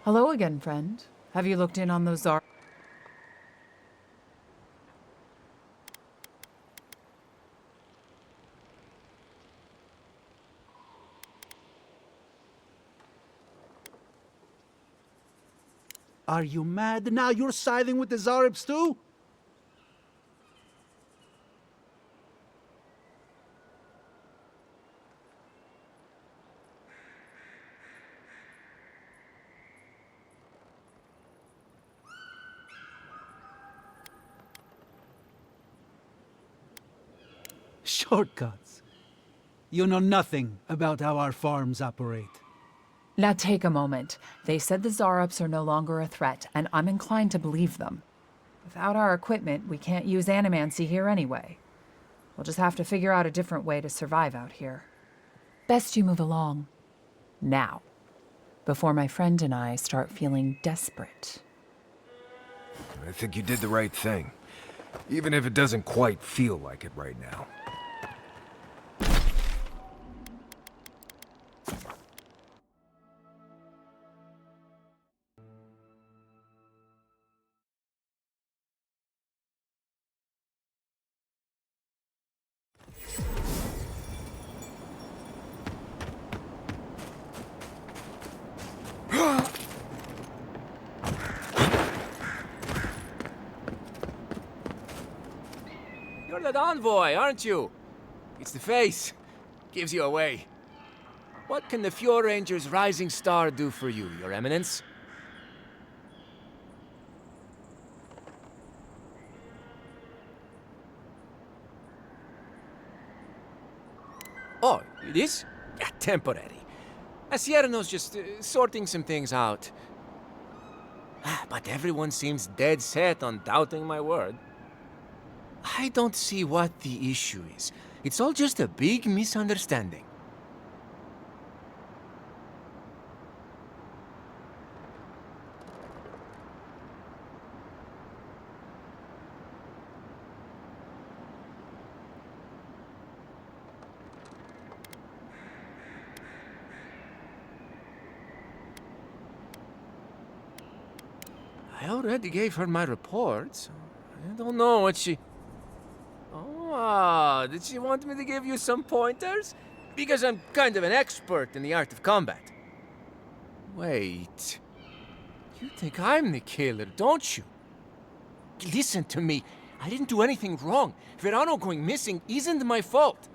Hello again, friend. Have you looked in on those Are you mad? Now you're siding with the Zaribs too? Shortcuts. You know nothing about how our farms operate. Now take a moment. They said the Zarups are no longer a threat, and I'm inclined to believe them. Without our equipment, we can't use animancy here anyway. We'll just have to figure out a different way to survive out here. Best you move along. Now. Before my friend and I start feeling desperate. I think you did the right thing. Even if it doesn't quite feel like it right now. You're that envoy, aren't you? It's the face. Gives you away. What can the Fjord Ranger's Rising Star do for you, Your Eminence? Oh, it is? Yeah, temporary. Asierno's just sorting some things out. But everyone seems dead set on doubting my word. I don't see what the issue is. It's all just a big misunderstanding. I already gave her my reports. I don't know what she... Oh, did she want me to give you some pointers? Because I'm kind of an expert in the art of combat. Wait. You think I'm the killer, don't you? Listen to me. I didn't do anything wrong. Verano going missing isn't my fault.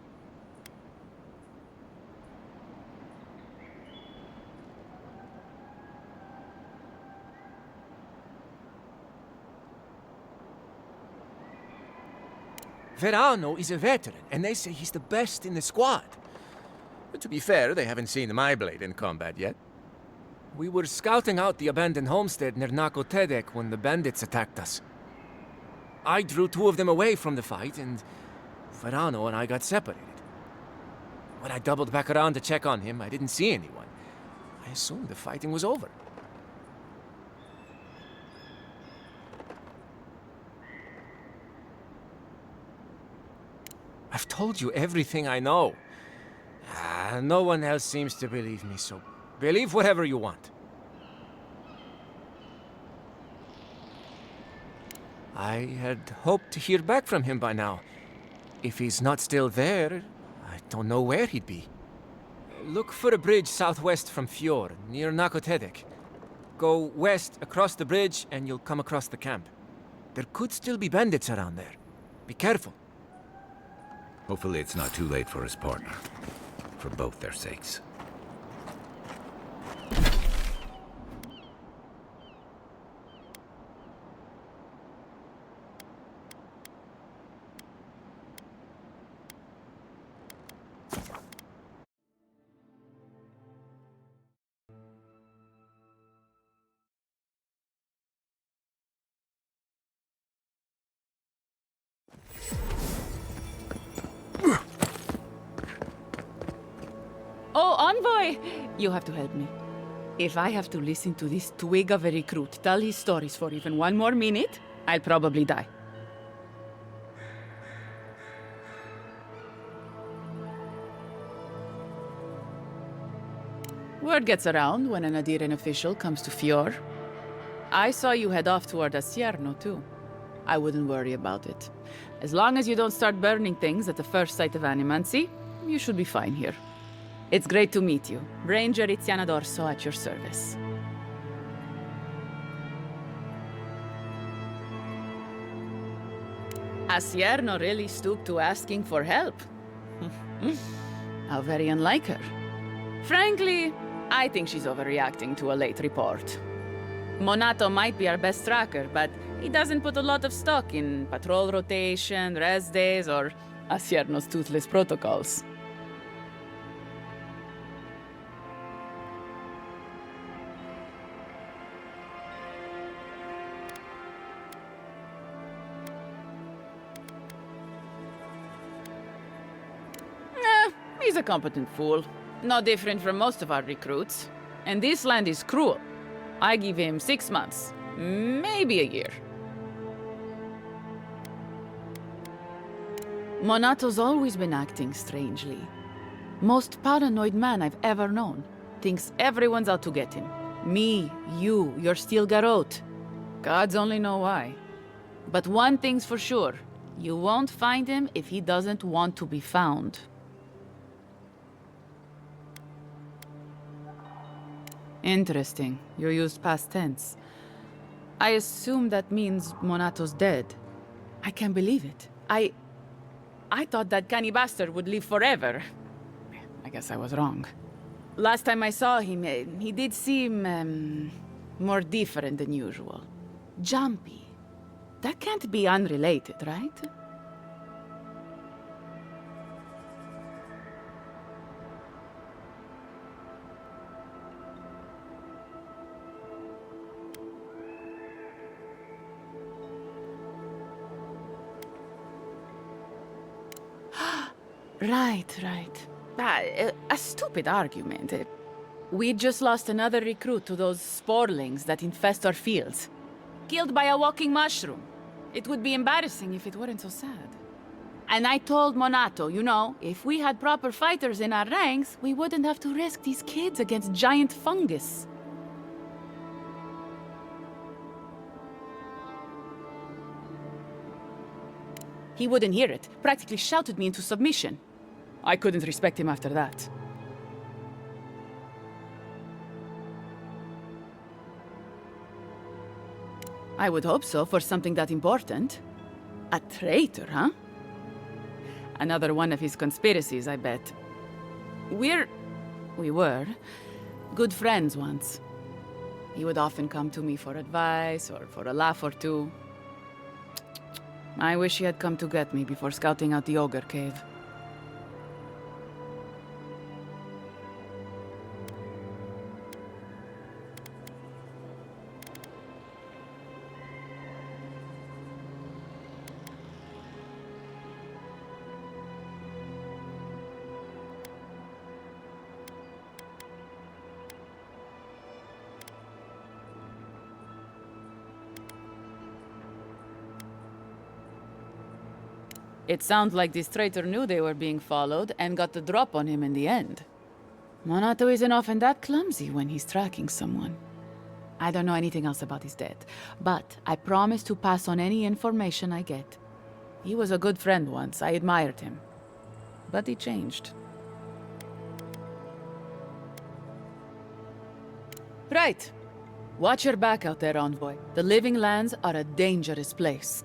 Verano is a veteran, and they say he's the best in the squad. But to be fair, they haven't seen my blade in combat yet. We were scouting out the abandoned homestead near Nakotedek when the bandits attacked us. I drew two of them away from the fight, and Verano and I got separated. When I doubled back around to check on him, I didn't see anyone. I assumed the fighting was over. I've told you everything I know. No one else seems to believe me, so believe whatever you want. I had hoped to hear back from him by now. If he's not still there, I don't know where he'd be. Look for a bridge southwest from Fjord, near Nakotedek. Go west across the bridge and you'll come across the camp. There could still be bandits around there. Be careful. Hopefully it's not too late for his partner. For both their sakes. Oh, Envoy! You have to help me. If I have to listen to this twig of a recruit tell his stories for even one more minute, I'll probably die. Word gets around when an Adiran official comes to Fior. I saw you head off toward Asierno, too. I wouldn't worry about it. As long as you don't start burning things at the first sight of animancy, you should be fine here. It's great to meet you. Ranger Iziana Dorso at your service. Asierno really stooped to asking for help. How very unlike her. Frankly, I think she's overreacting to a late report. Monato might be our best tracker, but he doesn't put a lot of stock in patrol rotation, rest days, or Asierno's toothless protocols. He's a competent fool. No different from most of our recruits. And this land is cruel. I give him 6 months, maybe a year. Monato's always been acting strangely. Most paranoid man I've ever known. Thinks everyone's out to get him. Me, you, your steel garrote. Gods only know why. But one thing's for sure. You won't find him if he doesn't want to be found. Interesting. You used past tense. I assume that means Monato's dead. I can't believe it. I thought that canny bastard would live forever. I guess I was wrong. Last time I saw him, he did seem, more different than usual. Jumpy. That can't be unrelated, right? Right. A stupid argument. We just lost another recruit to those sporelings that infest our fields. Killed by a walking mushroom. It would be embarrassing if it weren't so sad. And I told Monato, you know, if we had proper fighters in our ranks, we wouldn't have to risk these kids against giant fungus. He wouldn't hear it, practically shouted me into submission. I couldn't respect him after that. I would hope so for something that important. A traitor, huh? Another one of his conspiracies, I bet. We were good friends once. He would often come to me for advice or for a laugh or two. I wish he had come to get me before scouting out the ogre cave. It sounds like this traitor knew they were being followed and got the drop on him in the end. Monato isn't often that clumsy when he's tracking someone. I don't know anything else about his death, but I promise to pass on any information I get. He was a good friend once. I admired him. But he changed. Right. Watch your back out there, Envoy. The Living Lands are a dangerous place.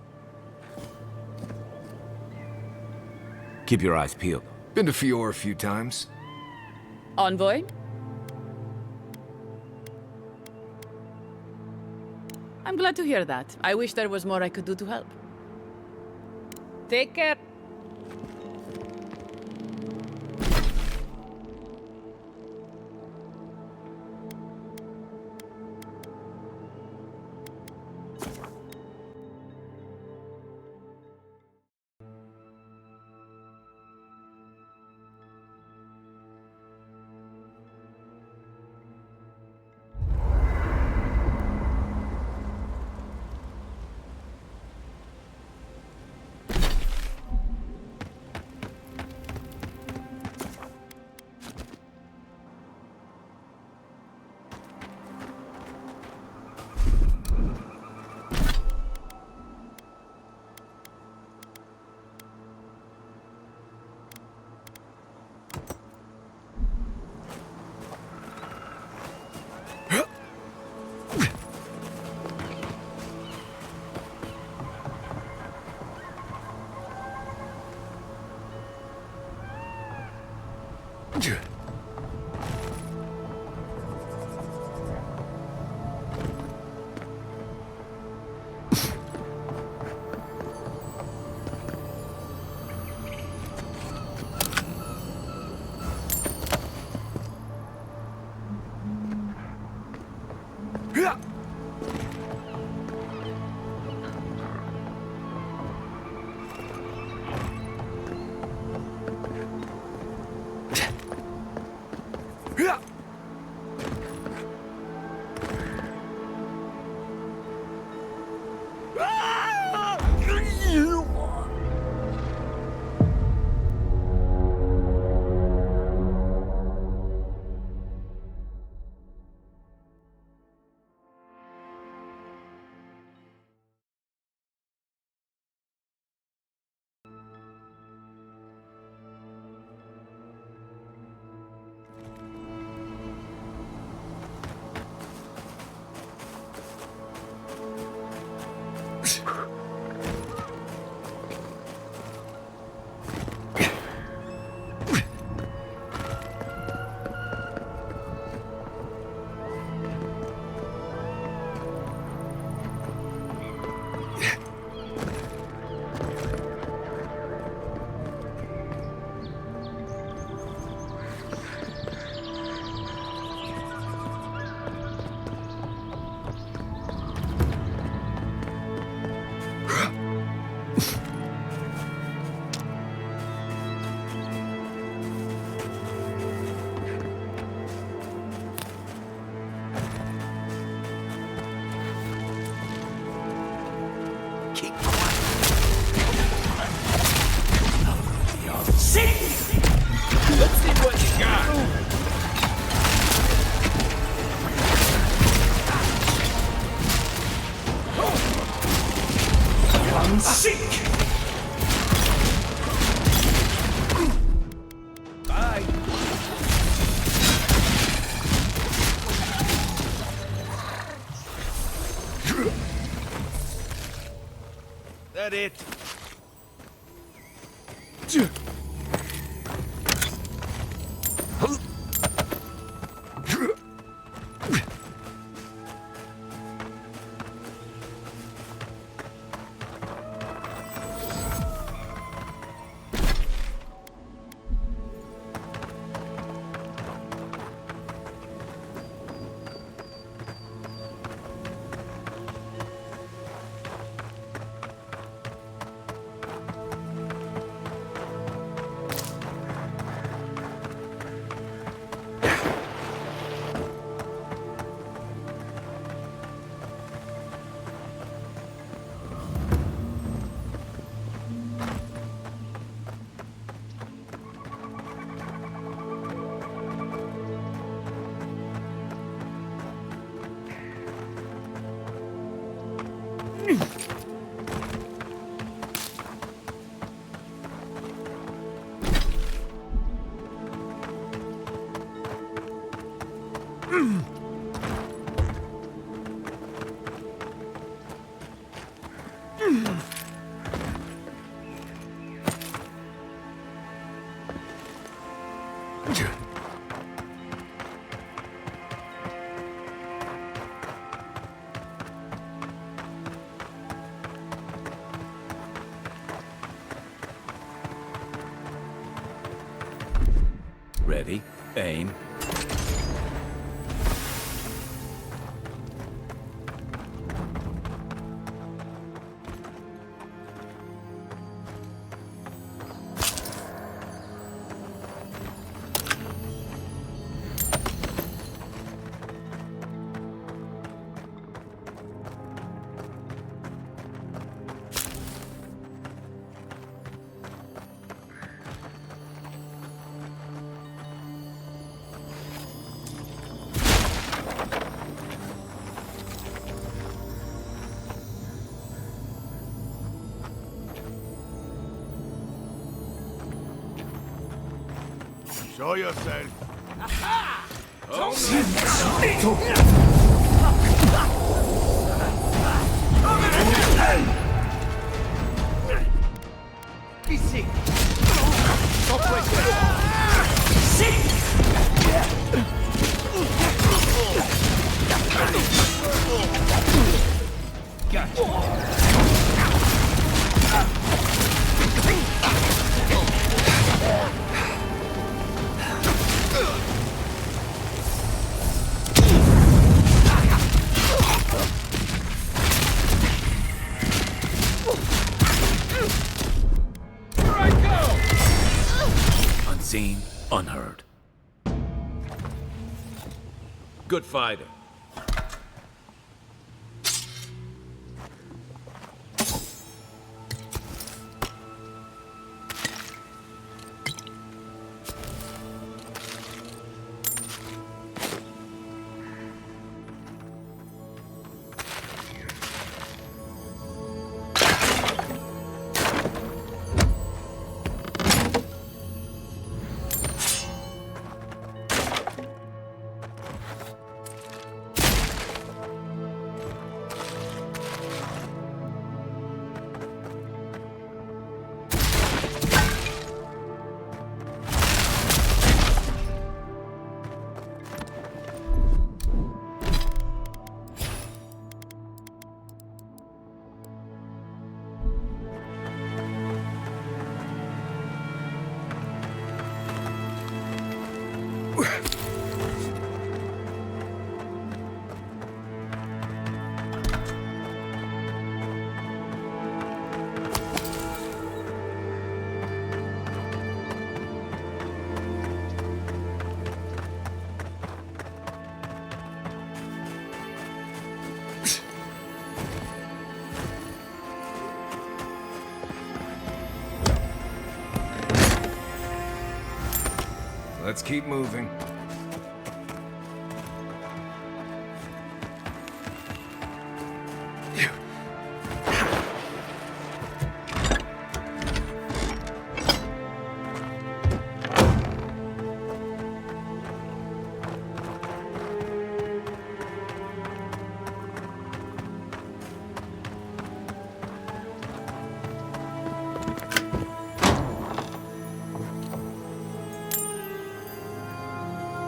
Keep your eyes peeled. Been to Fior a few times. Envoy? I'm glad to hear that. I wish there was more I could do to help. Take care. That it? Ready, aim. Show yourself. Easy. Stop right there. Unseen, unheard. Good fighter. Let's keep moving.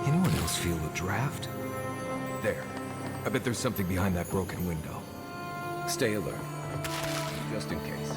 Anyone else feel a draft? There. I bet there's something behind that broken window. Stay alert. Just in case.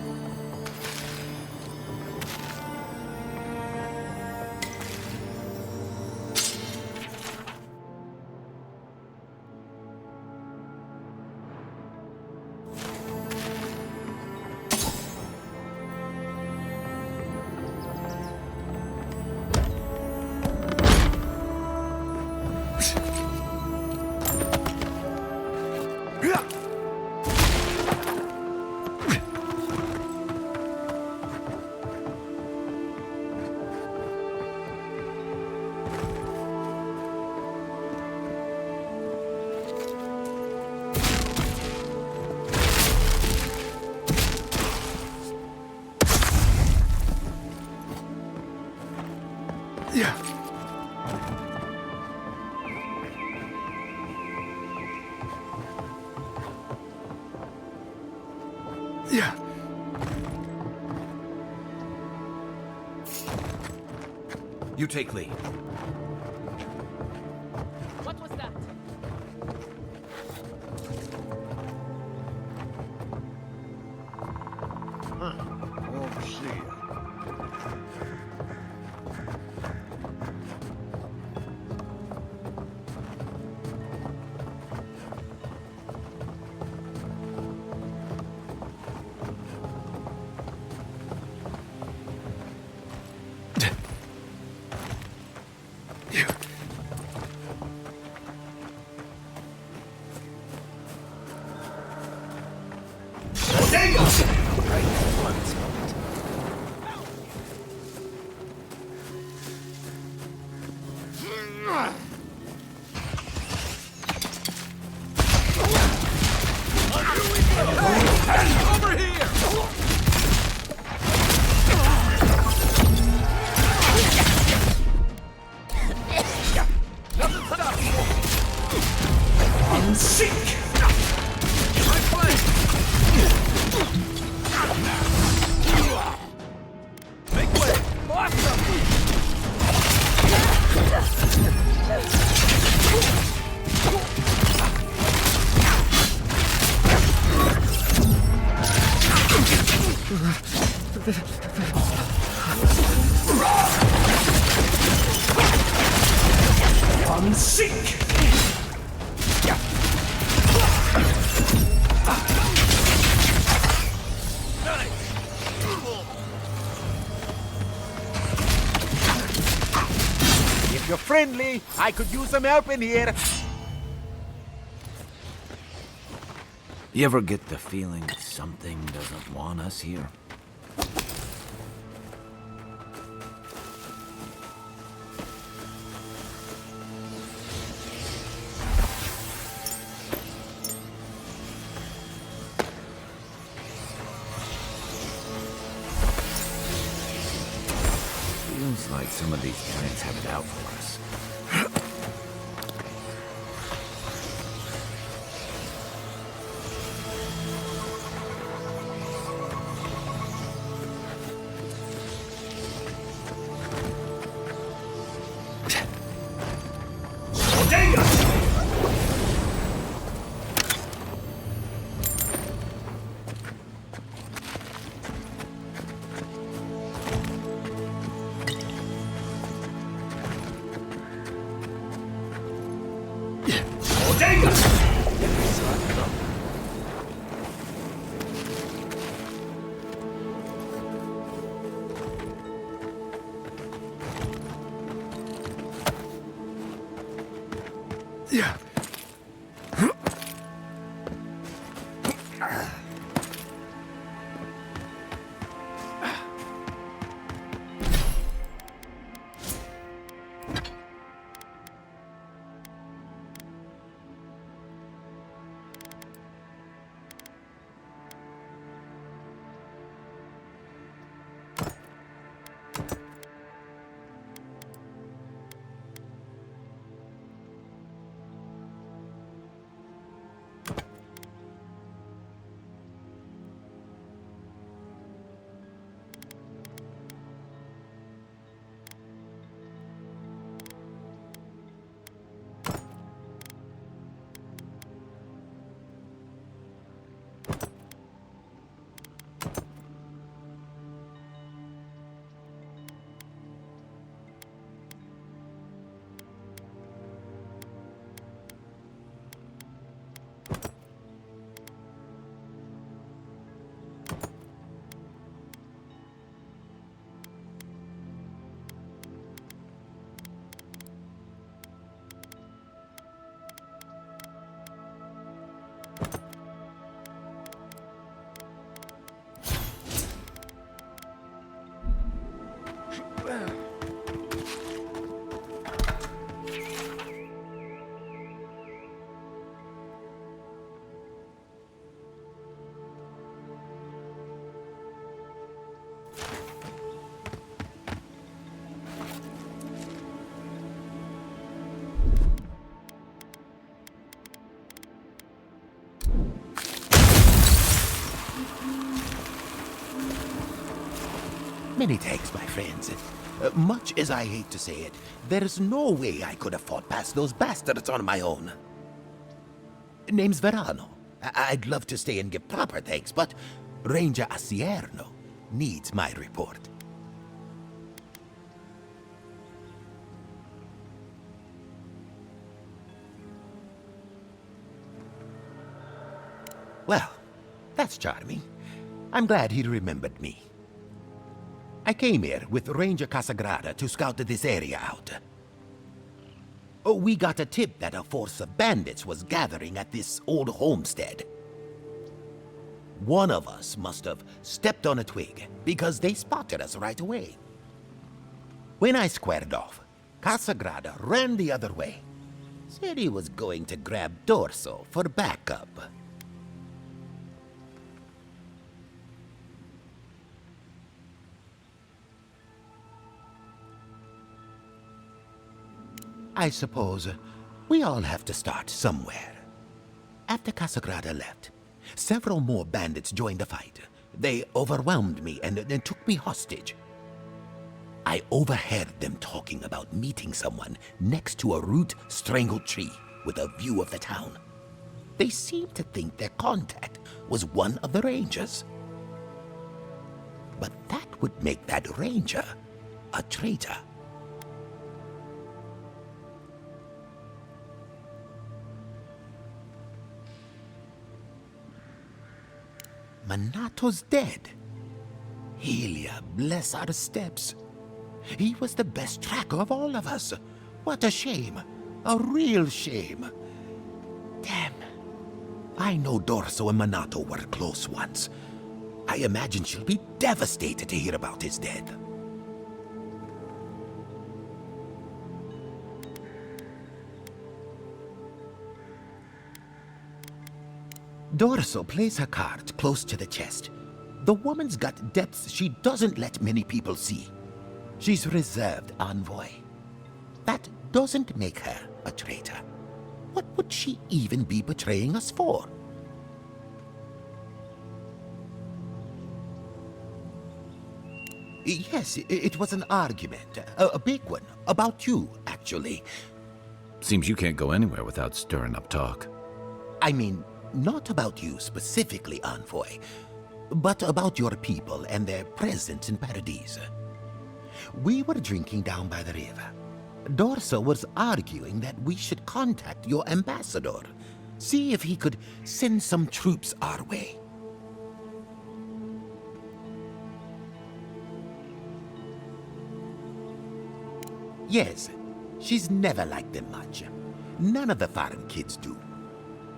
You take lead. What was that? Unseek! If you're friendly, I could use some help in here. You ever get the feeling something doesn't want us here? Feels like some of these guys have it out for us. Many thanks, my friends. Much as I hate to say it, there's no way I could have fought past those bastards on my own. Name's Verano. I'd love to stay and give proper thanks, but Ranger Asierno needs my report. Well, that's charming. I'm glad he remembered me. I came here with Ranger Casagrada to scout this area out. Oh, we got a tip that a force of bandits was gathering at this old homestead. One of us must have stepped on a twig, because they spotted us right away. When I squared off, Casagrada ran the other way. Said he was going to grab Dorso for backup. I suppose we all have to start somewhere. After Casagrada left, several more bandits joined the fight. They overwhelmed me and took me hostage. I overheard them talking about meeting someone next to a root-strangled tree with a view of the town. They seemed to think their contact was one of the Rangers. But that would make that ranger a traitor. Monato's dead. Helia, bless our steps. He was the best tracker of all of us. What a shame. A real shame. Damn. I know Dorso and Monato were close once. I imagine she'll be devastated to hear about his death. Dorso plays her cards close to the chest. The woman's got depths she doesn't let many people see. She's reserved, envoy. That doesn't make her a traitor. What would she even be betraying us for? Yes, it was an argument. A big one. About you, actually. Seems you can't go anywhere without stirring up talk. I mean, not about you specifically, envoy, but about your people and their presence in Paradise. We were drinking down by the river. Dorso was arguing that we should contact your ambassador, see if he could send some troops our way. Yes, she's never liked them much. None of the foreign kids do.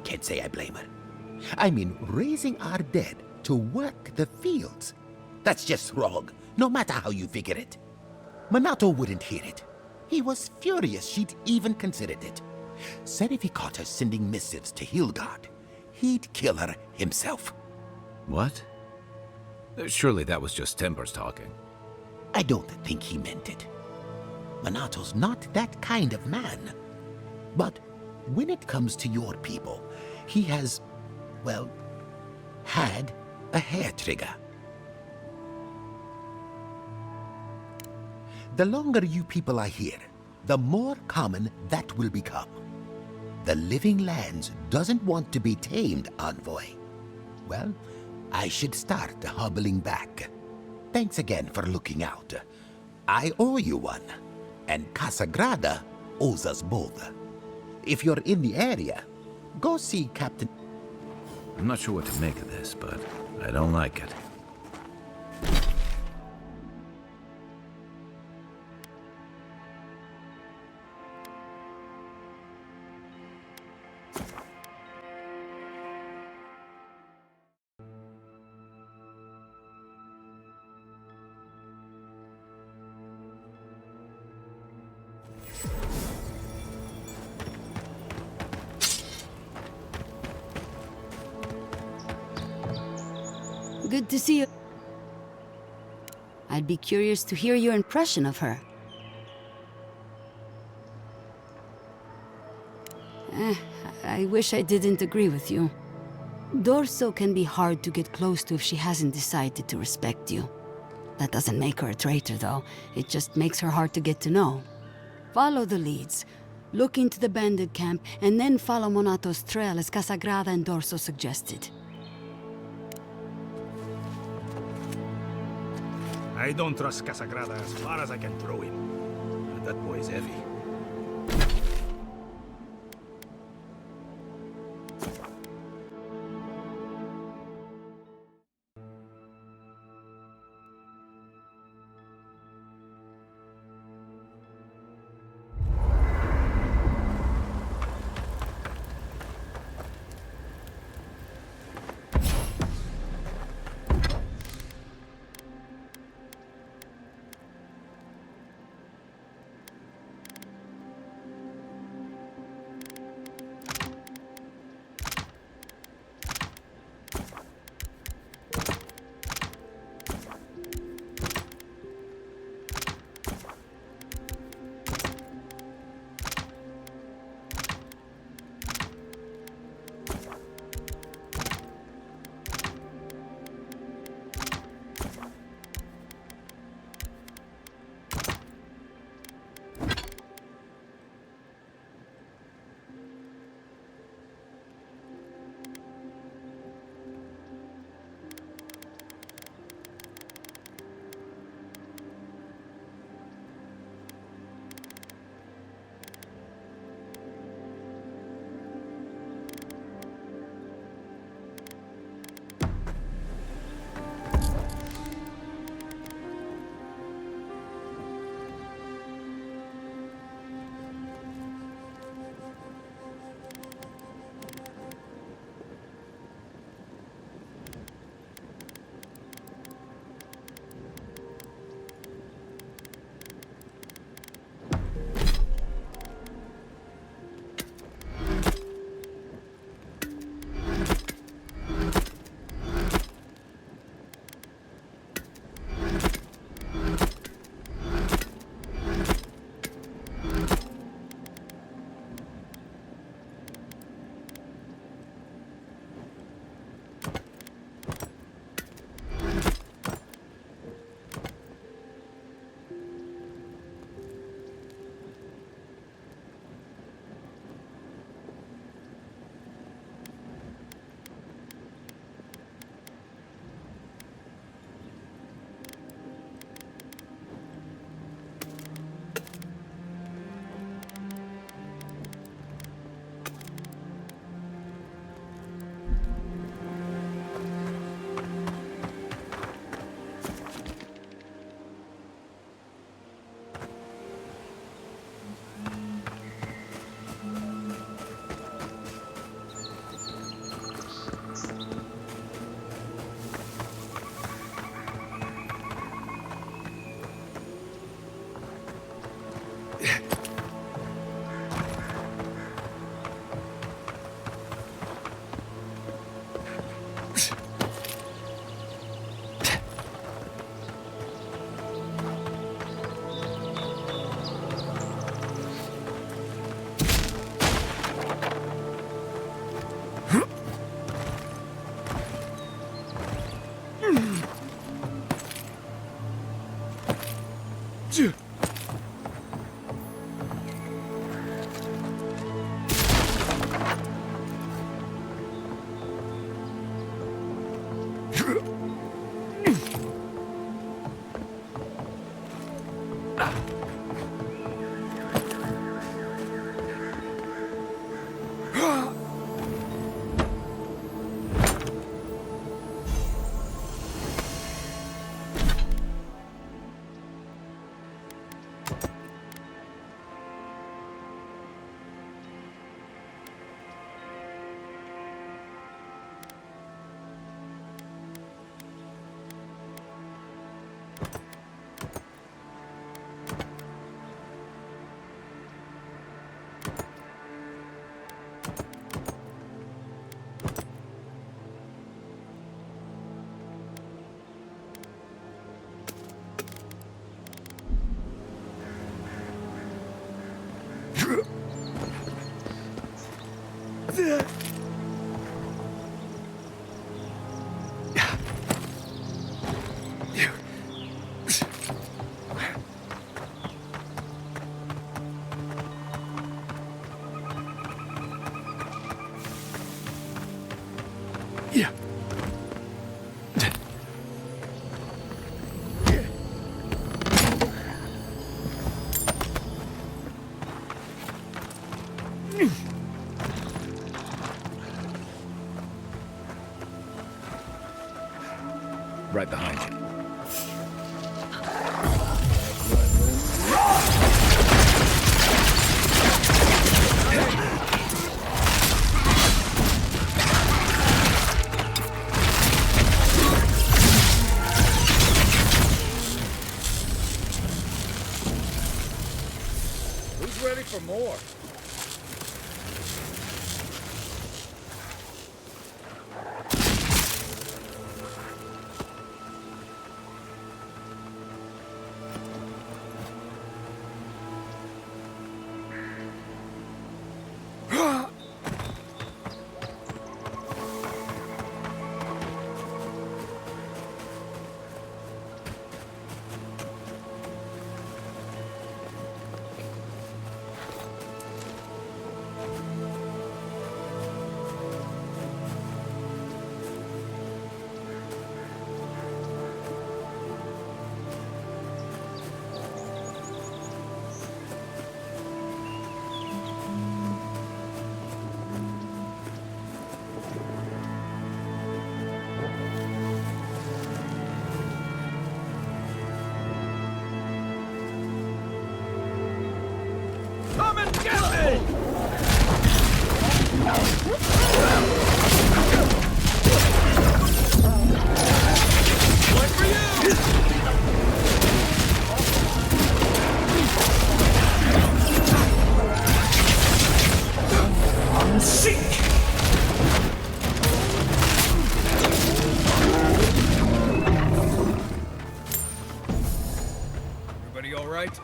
Can't say I blame her. I mean, raising our dead to work the fields. That's just wrong, no matter how you figure it. Monato wouldn't hear it. He was furious she'd even considered it. Said if he caught her sending missives to Hildgard, he'd kill her himself. What? Surely that was just Timbers talking. I don't think he meant it. Monato's not that kind of man. But when it comes to your people, he has, well, had a hair trigger. The longer you people are here, the more common that will become. The Living Lands doesn't want to be tamed, envoy. Well, I should start hobbling back. Thanks again for looking out. I owe you one, and Casagrada owes us both. If you're in the area, go see Captain... I'm not sure what to make of this, but I don't like it. Good to see you. I'd be curious to hear your impression of her. I wish I didn't agree with you. Dorso can be hard to get close to if she hasn't decided to respect you. That doesn't make her a traitor, though. It just makes her hard to get to know. Follow the leads. Look into the bandit camp, and then follow Monato's trail as Casagrada and Dorso suggested. I don't trust Casagrada as far as I can throw him. That boy's heavy. Right behind you. Who's ready for more? Everybody all right?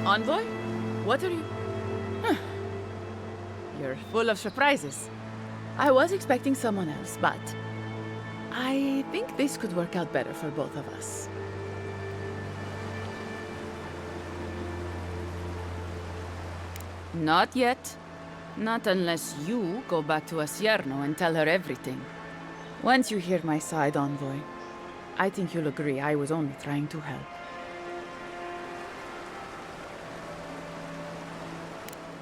Envoy? What are you... Huh. You're full of surprises. I was expecting someone else, but... I think this could work out better for both of us. Not yet. Not unless you go back to Asierno and tell her everything. Once you hear my side, Envoy, I think you'll agree I was only trying to help.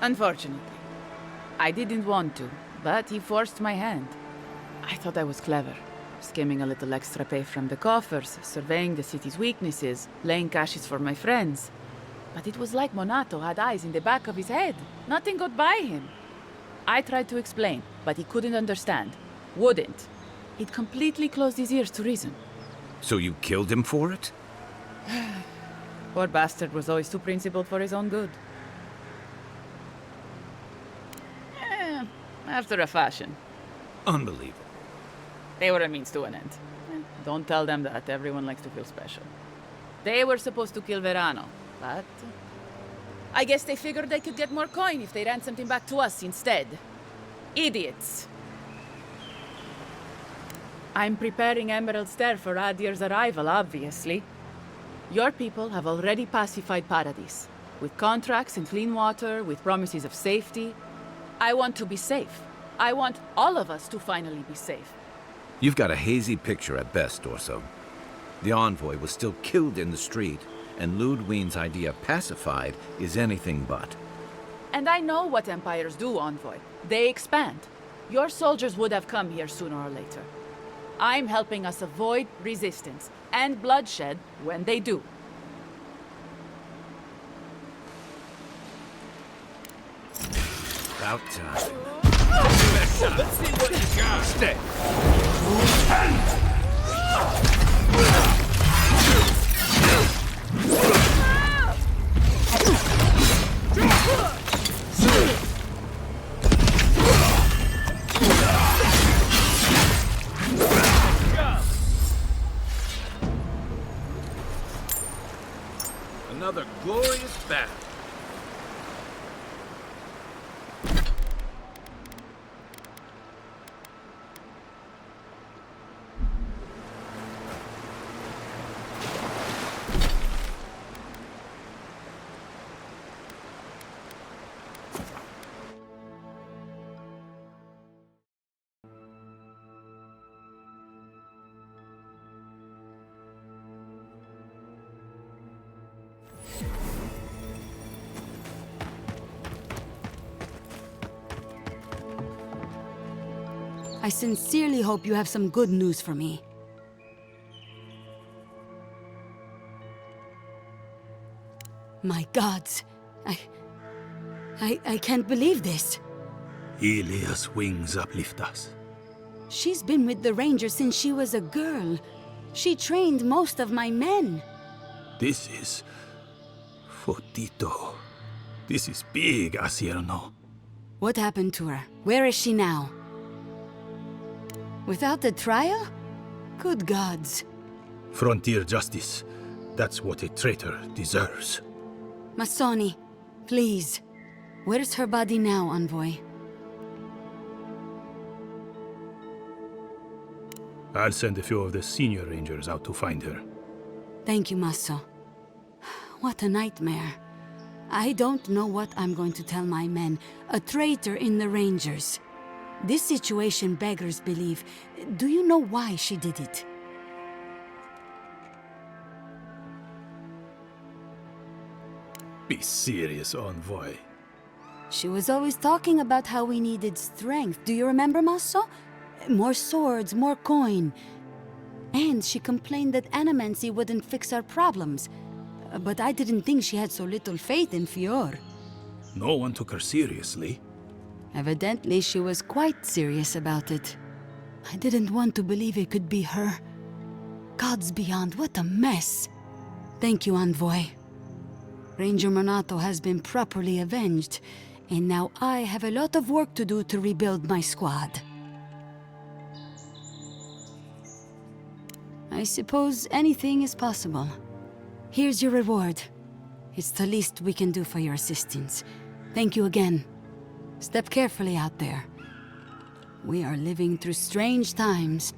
Unfortunately, I didn't want to, but he forced my hand. I thought I was clever, skimming a little extra pay from the coffers, surveying the city's weaknesses, laying caches for my friends. But it was like Monato had eyes in the back of his head. Nothing got by him. I tried to explain, but he couldn't understand. Wouldn't. He'd completely closed his ears to reason. So you killed him for it? Poor bastard was always too principled for his own good. After a fashion. Unbelievable. They were a means to an end. Don't tell them that. Everyone likes to feel special. They were supposed to kill Verano, but... I guess they figured they could get more coin if they ran something back to us instead. Idiots. I'm preparing Emerald Stair for Adir's arrival, obviously. Your people have already pacified Paradis. With contracts and clean water, with promises of safety. I want to be safe. I want all of us to finally be safe. You've got a hazy picture at best, Orso. The Envoy was still killed in the street, and Ludwine's idea pacified is anything but. And I know what empires do, Envoy. They expand. Your soldiers would have come here sooner or later. I'm helping us avoid resistance and bloodshed when they do. About time. Let's see what you got. Stay. Another glorious battle. I sincerely hope you have some good news for me. My gods, I can't believe this. Ilia's wings uplift us. She's been with the Rangers since she was a girl. She trained most of my men. This is... Fotito. This is big, Asierno. What happened to her? Where is she now? Without the trial? Good gods. Frontier justice. That's what a traitor deserves. Masoni, please. Where's her body now, Envoy? I'll send a few of the senior rangers out to find her. Thank you, Masso. What a nightmare. I don't know what I'm going to tell my men. A traitor in the Rangers. This situation beggars belief. Do you know why she did it? Be serious, Envoy. She was always talking about how we needed strength. Do you remember, Masso? More swords, more coin. And she complained that animancy wouldn't fix our problems. But I didn't think she had so little faith in Fior. No one took her seriously. Evidently, she was quite serious about it. I didn't want to believe it could be her. Gods beyond, what a mess. Thank you, Envoy. Ranger Monato has been properly avenged, and now I have a lot of work to do to rebuild my squad. I suppose anything is possible. Here's your reward. It's the least we can do for your assistance. Thank you again. Step carefully out there. We are living through strange times.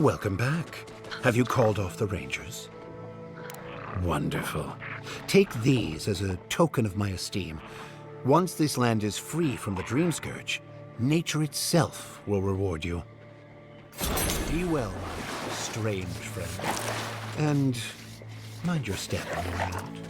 Welcome back. Have you called off the Rangers? Wonderful. Take these as a token of my esteem. Once this land is free from the Dream Scourge, nature itself will reward you. Be well, my strange friend. And mind your step on your way out.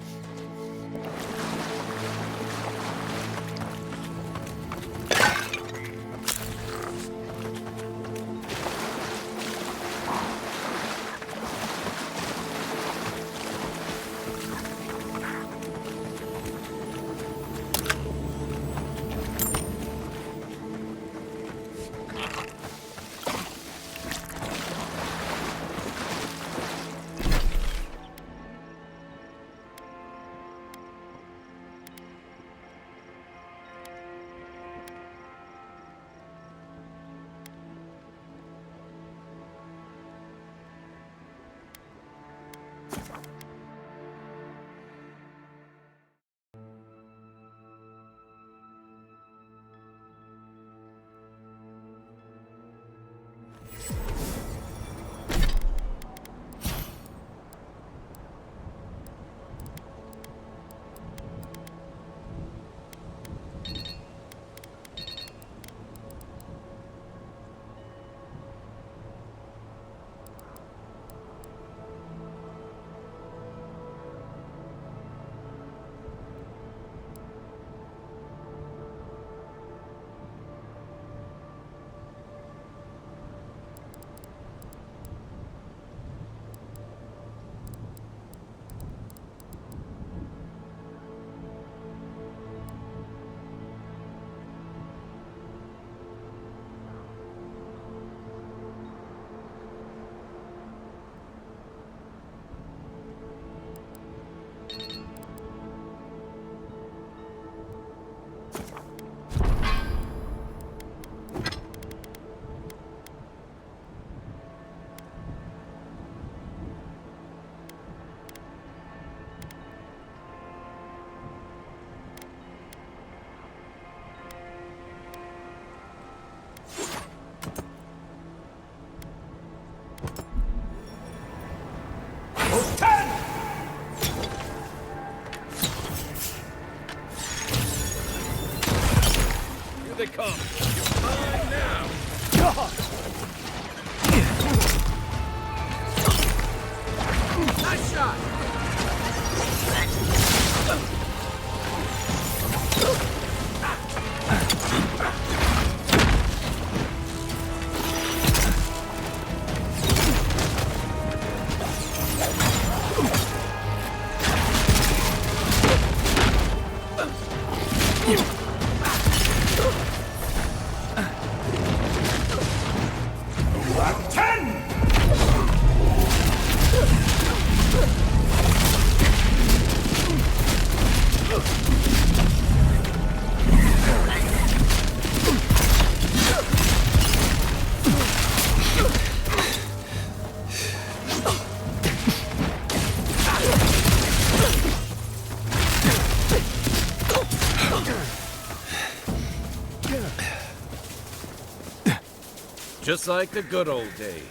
Just like the good old days.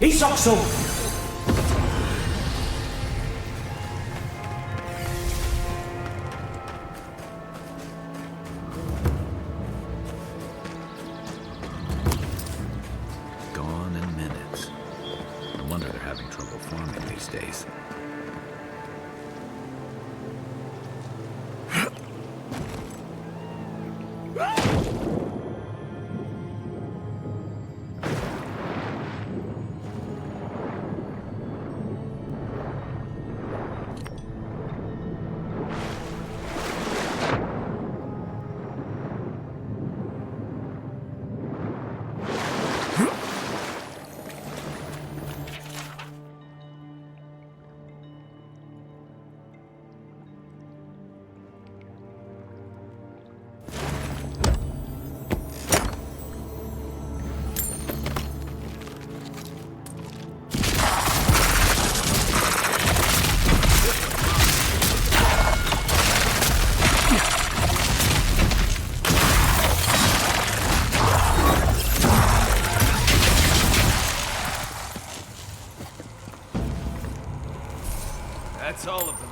Isokso! Gone in minutes. No wonder they're having trouble farming these days. That's all of them.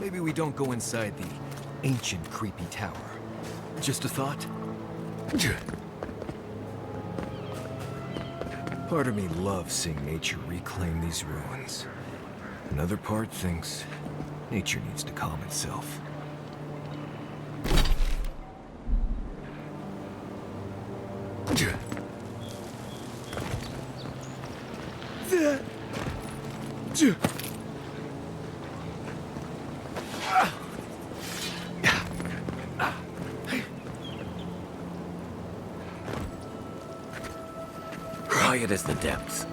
Maybe we don't go inside the ancient creepy tower. Just a thought. Part of me loves seeing nature reclaim these ruins. Another part thinks nature needs to calm itself. quiet as the depths.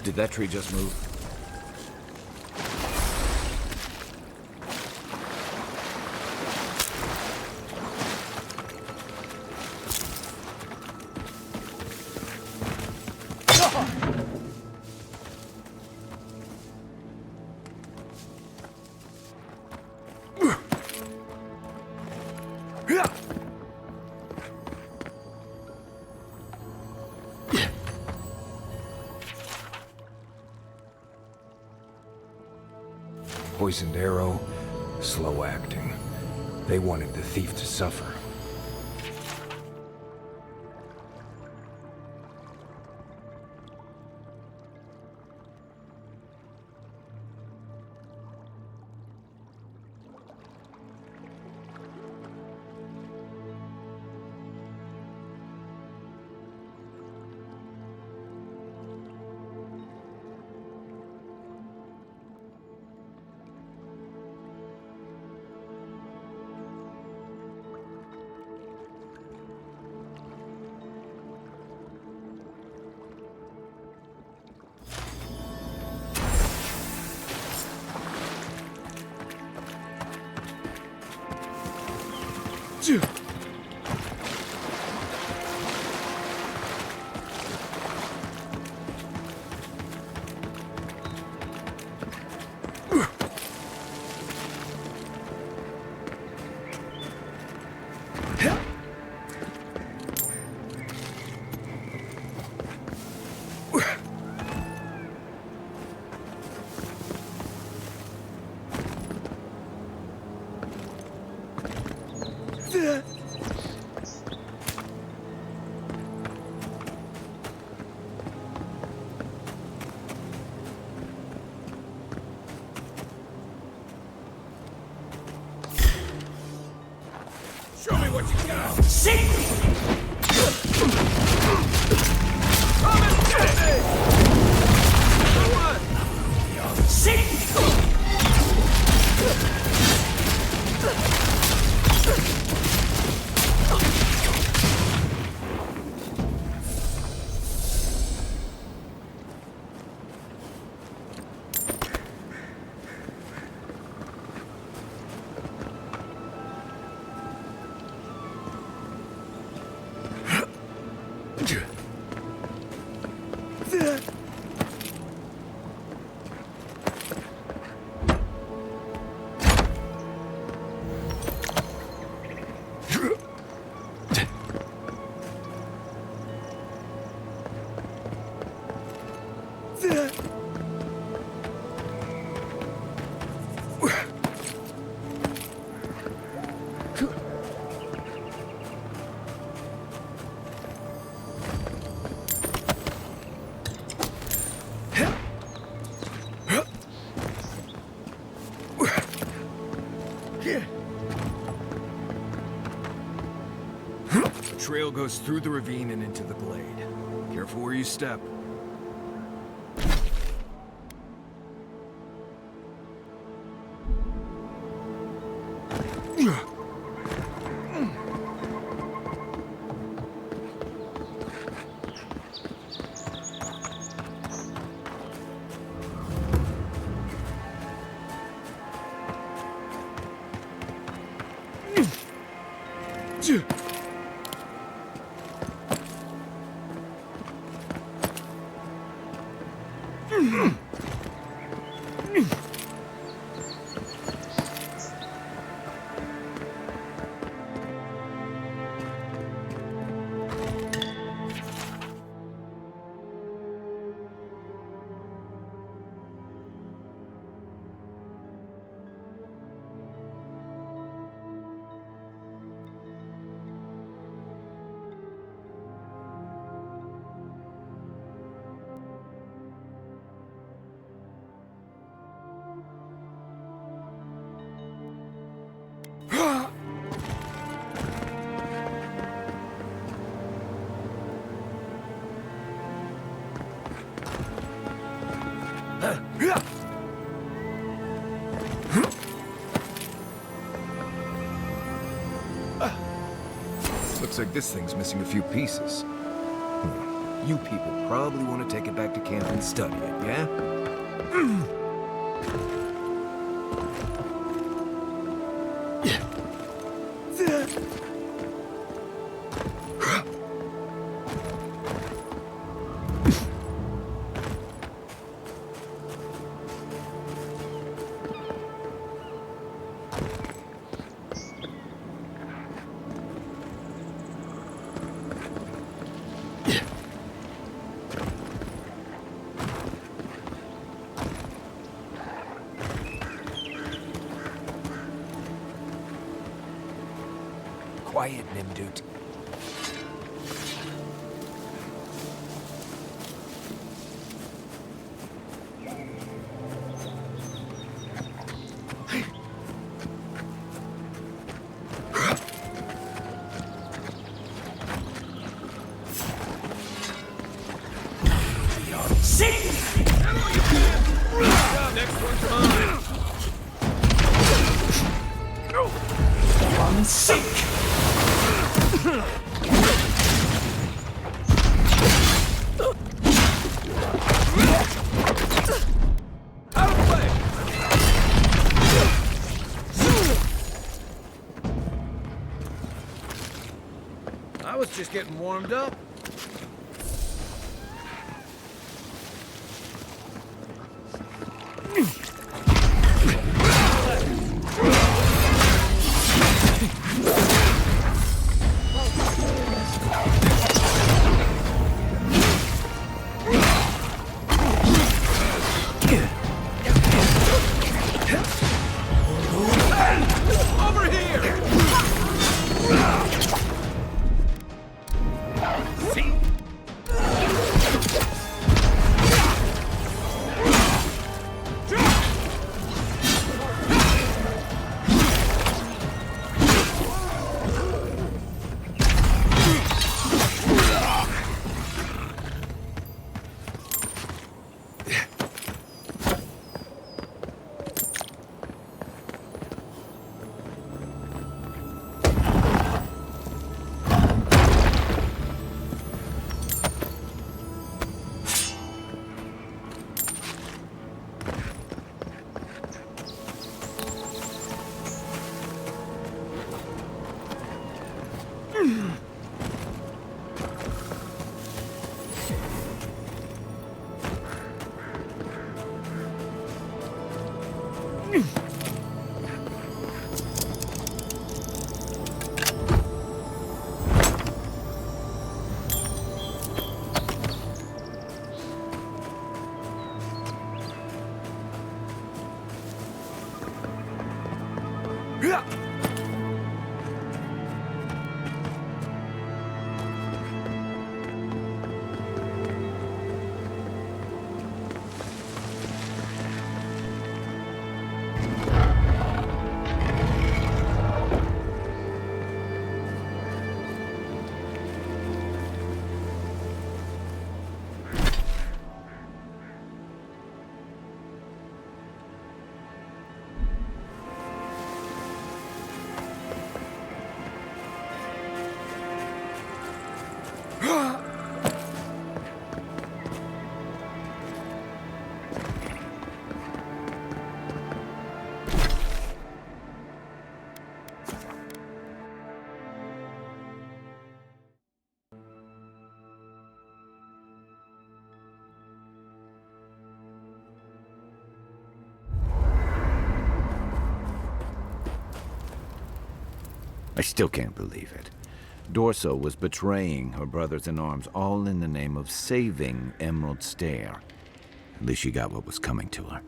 Did that tree just move? Poisoned arrow, slow acting. They wanted the thief to suffer. Show me what you got! Sick! Come and get me! What? Sick! trail goes through the ravine and into the glade. Careful where you step. Looks like this thing's missing a few pieces. You people probably want to take it back to camp and study it, yeah? Quiet, Nimdut. Next one's mine. One sink. Out of the way! I was just getting warmed up. Over here! I still can't believe it. Dorso was betraying her brothers-in-arms, all in the name of saving Emerald Stair. At least she got what was coming to her.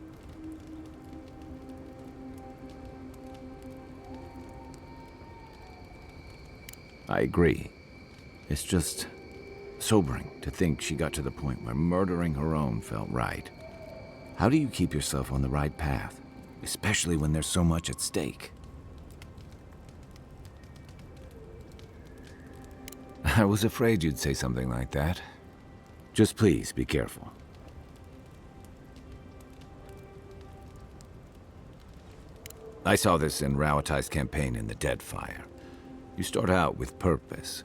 I agree. It's just sobering to think she got to the point where murdering her own felt right. How do you keep yourself on the right path, especially when there's so much at stake? I was afraid you'd say something like that. Just please be careful. I saw this in Rauatai's campaign in the Deadfire. You start out with purpose.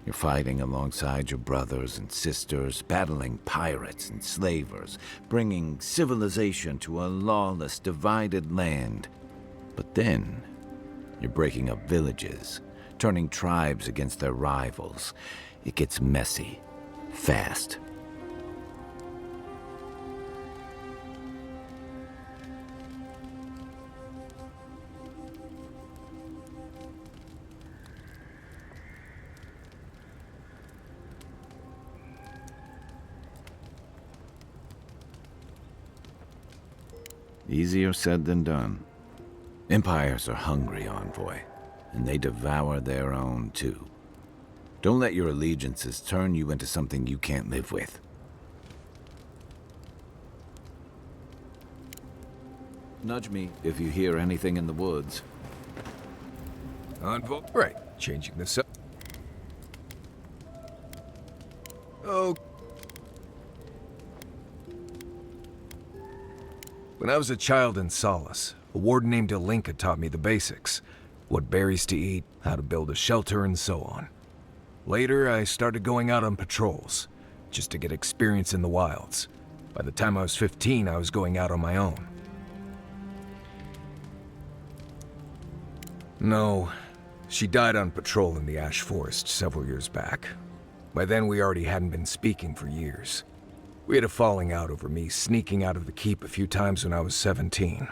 You're fighting alongside your brothers and sisters, battling pirates and slavers, bringing civilization to a lawless, divided land. But then, you're breaking up villages, turning tribes against their rivals. It gets messy, fast. Easier said than done. Empires are hungry, Envoy, and they devour their own, too. Don't let your allegiances turn you into something you can't live with. Nudge me if you hear anything in the woods. Envoy? Right, changing this up. Oh. When I was a child in Solace, a warden named Alinka taught me the basics. What berries to eat, how to build a shelter, and so on. Later, I started going out on patrols, just to get experience in the wilds. By the time I was 15, I was going out on my own. No, she died on patrol in the Ash Forest several years back. By then, we already hadn't been speaking for years. We had a falling out over me sneaking out of the keep a few times when I was 17.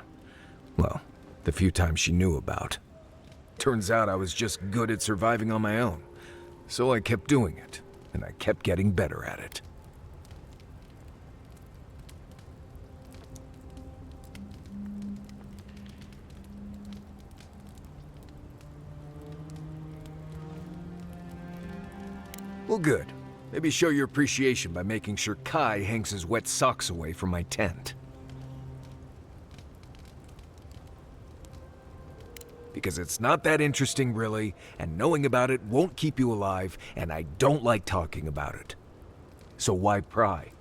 Well, the few times she knew about. Turns out I was just good at surviving on my own. So I kept doing it, and I kept getting better at it. Well, good. Maybe show your appreciation by making sure Kai hangs his wet socks away from my tent. Because it's not that interesting, really, and knowing about it won't keep you alive, and I don't like talking about it. So why pry?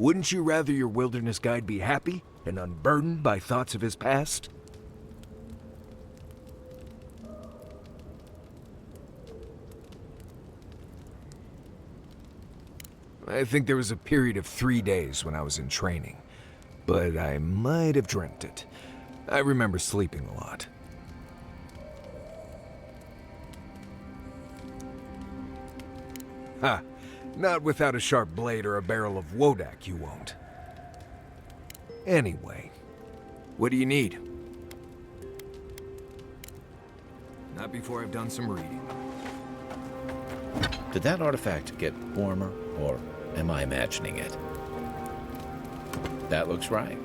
Wouldn't you rather your wilderness guide be happy and unburdened by thoughts of his past? I think there was a period of 3 days when I was in training, but I might have dreamt it. I remember sleeping a lot. Ha! Not without a sharp blade or a barrel of Wodak, you won't. Anyway, what do you need? Not before I've done some reading. Did that artifact get warmer, or am I imagining it? That looks right.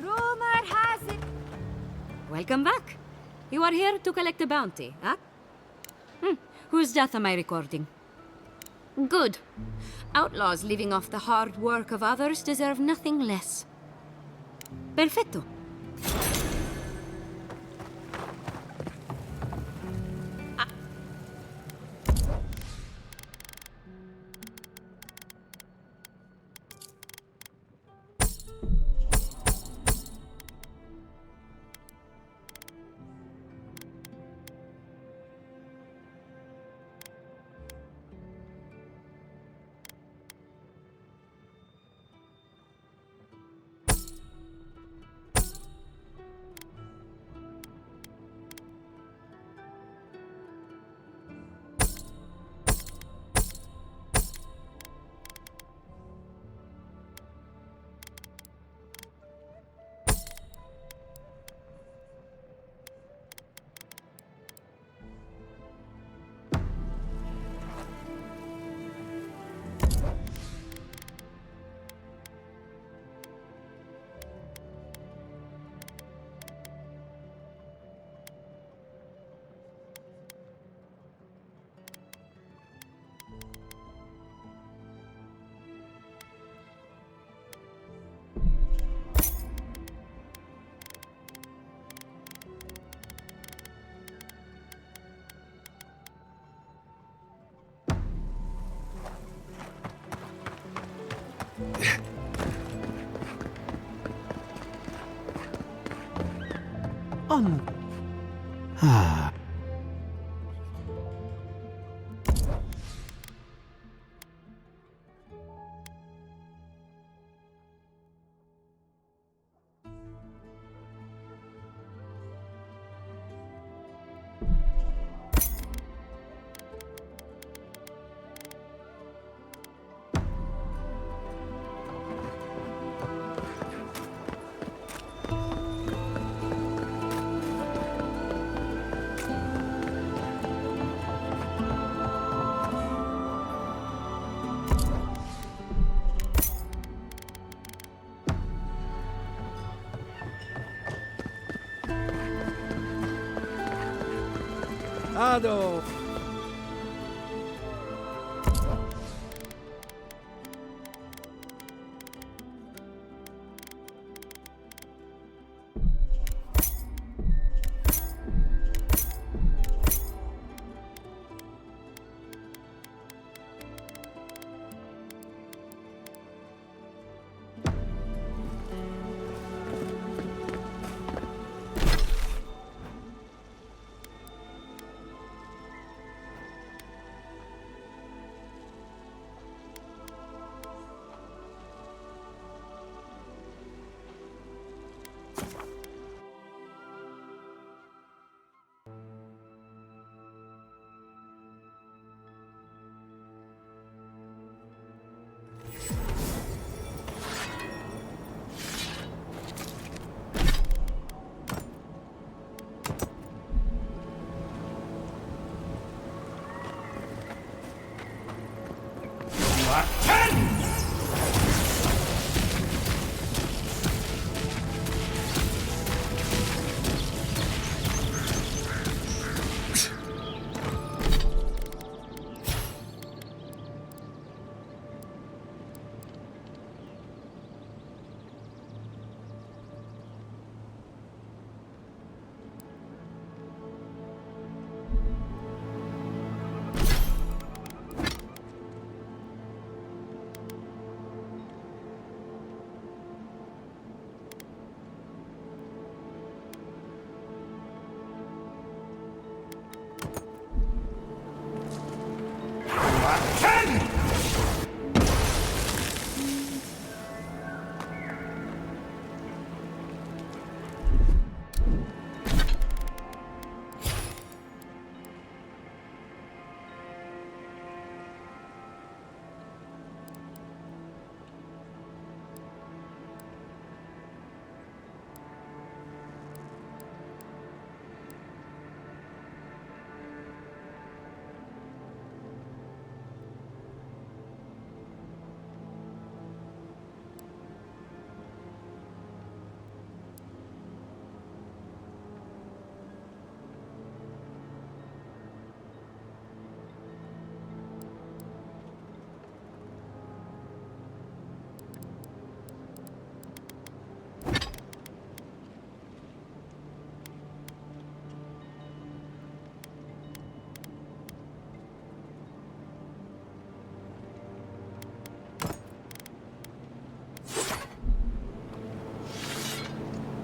Rumor has it. Welcome back. You are here to collect a bounty, huh? Whose death am I recording? Good. Outlaws living off the hard work of others deserve nothing less. Perfecto. Ado!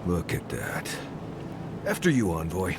Look at that. After you, Envoy.